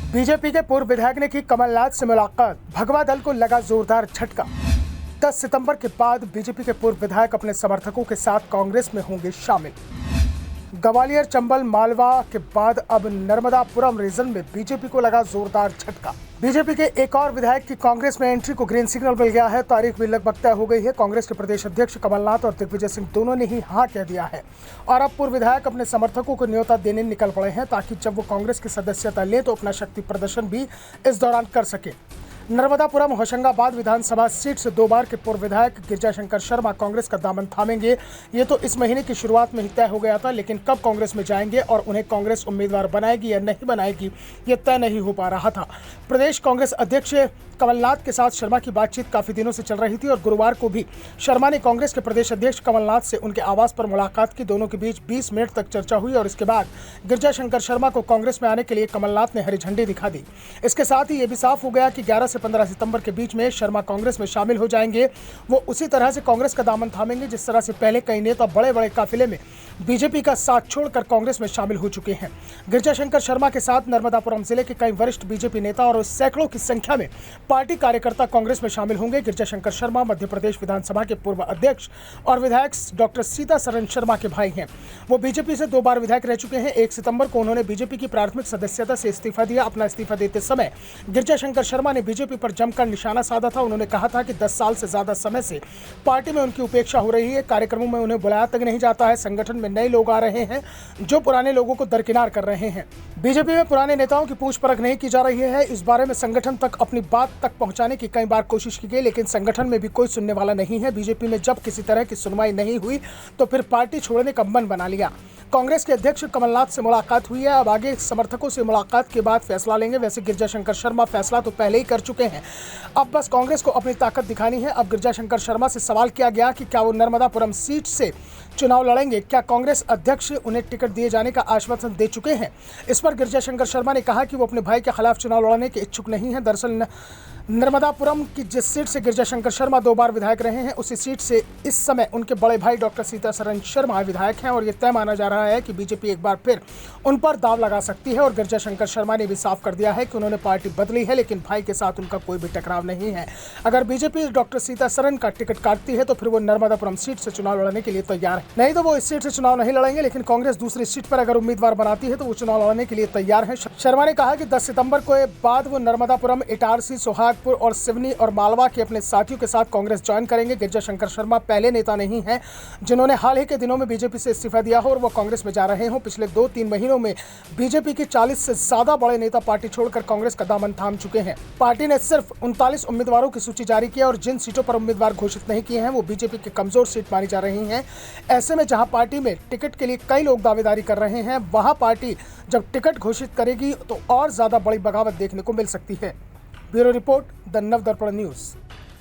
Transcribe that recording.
BJP के पूर्व विधायक ने की कमलनाथ से मुलाकात, भगवा दल को लगा जोरदार झटका। 10 सितंबर के बाद बीजेपी के पूर्व विधायक अपने समर्थकों के साथ कांग्रेस में होंगे शामिल। ग्वालियर, चंबल, मालवा के बाद अब नर्मदापुरम रीजन में बीजेपी को लगा जोरदार झटका। बीजेपी के एक और विधायक की कांग्रेस में एंट्री को ग्रीन सिग्नल मिल गया है। तारीख भी लगभग तय हो गई है। कांग्रेस के प्रदेश अध्यक्ष कमलनाथ और दिग्विजय सिंह दोनों ने ही हाँ कह दिया है और अब पूर्व विधायक अपने समर्थकों को न्योता देने निकल पड़े हैं ताकि जब वो कांग्रेस की सदस्यता लें तो अपना शक्ति प्रदर्शन भी इस दौरान कर सके। नर्मदापुरम होशंगाबाद विधानसभा सीट से 2 बार के पूर्व विधायक गिरिजाशंकर शर्मा कांग्रेस का दामन थामेंगे। ये तो इस महीने की शुरुआत में ही तय हो गया था, लेकिन कब कांग्रेस में जाएंगे और उन्हें कांग्रेस उम्मीदवार बनाएगी या नहीं बनाएगी ये तय नहीं हो पा रहा था। प्रदेश कांग्रेस अध्यक्ष कमलनाथ के साथ शर्मा की बातचीत काफी दिनों से चल रही थी और गुरुवार को भी शर्मा ने कांग्रेस के प्रदेश अध्यक्ष कमलनाथ से उनके आवास पर मुलाकात की। दोनों के बीच 20 मिनट तक चर्चा हुई और इसके बाद गिरिजाशंकर शर्मा को कांग्रेस में आने के लिए कमलनाथ ने हरी झंडी दिखा दी। इसके साथ ही ये भी साफ हो गया कि 11 से 15 सितंबर के बीच में शर्मा कांग्रेस में शामिल हो जाएंगे। वो उसी तरह से कांग्रेस का दामन थामेंगे जिस तरह से पहले कई नेता बड़े बड़े काफिले में बीजेपी का साथ छोड़कर कांग्रेस में शामिल हो चुके हैं। गिरिजाशंकर शर्मा के साथ नर्मदापुरम जिले के कई वरिष्ठ बीजेपी नेता और सैकड़ों की संख्या में पार्टी कार्यकर्ता कांग्रेस में शामिल होंगे। गिरिजाशंकर शर्मा मध्य प्रदेश विधानसभा के पूर्व अध्यक्ष और विधायक डॉक्टर सीतासरन शर्मा के भाई हैं। वो बीजेपी से 2 बार विधायक रह चुके हैं। 1 सितंबर को उन्होंने बीजेपी की प्राथमिक सदस्यता से इस्तीफा दिया। अपना इस्तीफा देते समय गिरिजाशंकर शर्मा ने बीजेपी पर जमकर निशाना साधा था। उन्होंने कहा था कि 10 साल से ज्यादा समय से पार्टी में उनकी उपेक्षा हो रही है। कार्यक्रमों में उन्हें बुलाया तक नहीं जाता है। संगठन में नए लोग आ रहे हैं जो पुराने लोगों को दरकिनार कर रहे हैं। बीजेपी में पुराने नेताओं की पूछ परख नहीं की जा रही है। इस बारे में संगठन तक अपनी बात तक पहुंचाने की कई बार कोशिश की गई, लेकिन संगठन में भी कोई सुनने वाला नहीं है। बीजेपी में जब किसी तरह की सुनवाई नहीं हुई तो फिर पार्टी छोड़ने का मन बना लिया। कांग्रेस के अध्यक्ष कमलनाथ से मुलाकात हुई है। अब आगे समर्थकों से मुलाकात के बाद फैसला लेंगे। वैसे गिरिजाशंकर शर्मा फैसला तो पहले ही कर चुके हैं, अब बस कांग्रेस को अपनी ताकत दिखानी है। अब गिरिजाशंकर शर्मा से सवाल किया गया कि क्या वो नर्मदापुरम सीट से चुनाव लड़ेंगे, क्या कांग्रेस अध्यक्ष उन्हें टिकट दिए जाने का आश्वासन दे चुके हैं। इस पर गिरिजाशंकर शर्मा ने कहा कि वो अपने भाई के खिलाफ चुनाव लड़ने के इच्छुक नहीं है। दरअसल नर्मदापुरम की जिस सीट से गिरिजाशंकर शर्मा 2 बार विधायक रहे हैं उसी सीट से इस समय उनके बड़े भाई डॉक्टर सीतासरन शर्मा विधायक हैं और ये तय माना जा रहा है कि बीजेपी एक बार फिर उन पर दाव लगा सकती है। और गिरिजाशंकर शर्मा ने भी साफ कर दिया है कि उन्होंने पार्टी बदली है, लेकिन भाई के साथ उनका कोई भी टकराव नहीं है। अगर बीजेपी डॉक्टर सीतासरन का टिकट काटती है तो फिर वो नर्मदापुरम सीट से चुनाव लड़ने के लिए तैयार है, नहीं तो वो इस सीट से चुनाव नहीं लड़ेंगे। लेकिन कांग्रेस दूसरी सीट पर अगर उम्मीदवार बनाती है तो वो चुनाव लड़ने के लिए तैयार है। शर्मा ने कहा कि 10 सितंबर के बाद वो नर्मदापुरम, इटारसी, सोहागपुर और सिवनी और मालवा के अपने साथियों के साथ कांग्रेस ज्वाइन करेंगे। गिरिजाशंकर शर्मा पहले नेता नहीं हैं जिन्होंने हाल ही के दिनों में बीजेपी से इस्तीफा दिया हो और वो कांग्रेस में जा रहे हों। पिछले 2-3 महीनों में बीजेपी के 40 से ज्यादा बड़े नेता पार्टी छोड़कर कांग्रेस का दामन थाम चुके हैं। पार्टी ने सिर्फ 39 उम्मीदवारों की सूची जारी की और जिन सीटों पर उम्मीदवार घोषित नहीं किए हैं वो बीजेपी की कमजोर सीट मानी जा रही हैं। ऐसे में जहां पार्टी में टिकट के लिए कई लोग दावेदारी कर रहे हैं, वहां पार्टी जब टिकट घोषित करेगी तो और ज्यादा बड़ी बगावत देखने को मिल सकती है। Bureau report, the Navdarpan news.